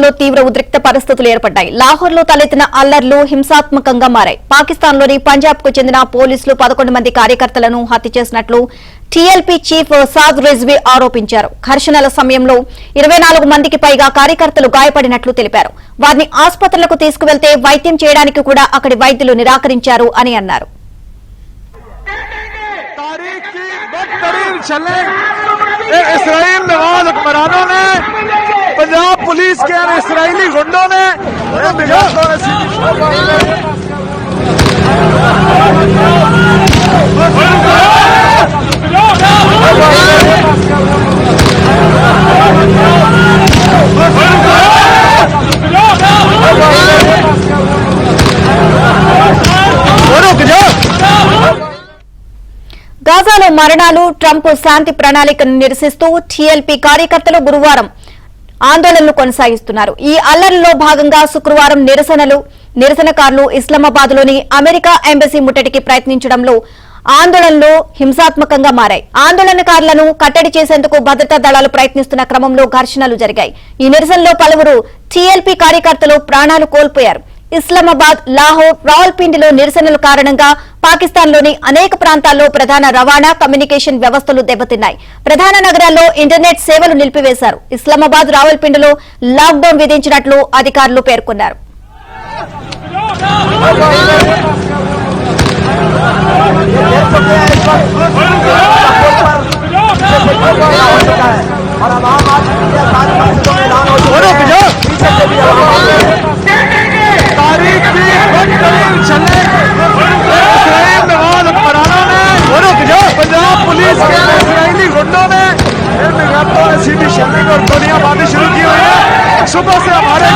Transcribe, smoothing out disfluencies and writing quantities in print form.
లో తీవ్ర ఉద్రిక్త పరిస్థితులు ఏర్పడ్డాయి. లాహోర్లో తలెత్తిన అల్లర్లు హింసాత్మకంగా మారాయి. పాకిస్తాన్లోని పంజాబ్కు చెందిన పోలీసులు 11 మంది కార్యకర్తలను హత్య చేసినట్లు టీఎల్పీ చీఫ్ సాద్ రిజ్వీ ఆరోపించారు. ఘర్షణల సమయంలో 24 మందికి పైగా కార్యకర్తలు గాయపడినట్లు తెలిపారు. వారిని ఆసుపత్రులకు తీసుకువెళ్తే వైద్యం చేయడానికి కూడా అక్కడి వైద్యులు నిరాకరించారు అని అన్నారు. पंजाब पुलिस के इसराइली गुंडों ने గాజాలో మరణాలు, ట్రంప్ శాంతి ప్రణాళికను నిరసిస్తూ టీఎల్పీ కార్యకర్తలు గురువారం ఆందోళనలు కొనసాగిస్తున్నారు. ఈ అల్లర్లలో భాగంగా శుక్రవారం నిరసనకారులు ఇస్లామాబాద్ లోని అమెరికా ఎంబసీ ముట్టడికి ప్రయత్నించడంలో ఆందోళనలు హింసాత్మకంగా మారాయి. ఆందోళనకారులను కట్టడి చేసేందుకు భద్రతా దళాలు ప్రయత్నిస్తున్న క్రమంలో ఘర్షణలు జరిగాయి. ఈ నిరసనలో పలువురు టీఎల్పీ కార్యకర్తలు ప్రాణాలు కోల్పోయారు. ఇస్లామాబాద్, లాహోర్, రావల్పిండిలో నిరసనల కారణంగా పాకిస్తాన్లోని అనేక ప్రాంతాల్లో ప్రధాన రవాణా, కమ్యూనికేషన్ వ్యవస్థలు దెబ్బతిన్నాయి. ప్రధాన నగరాల్లో ఇంటర్నెట్ సేవలు నిలిపివేశారు. ఇస్లామాబాద్, రావల్పిండిలో లాక్డౌన్ విధించినట్లు అధికారులు పేర్కొన్నారు. पंजाब पुलिस के इसराइली गुंडों ने और गोलियां मारनी शुरू की हुई है। सुबह से हमारे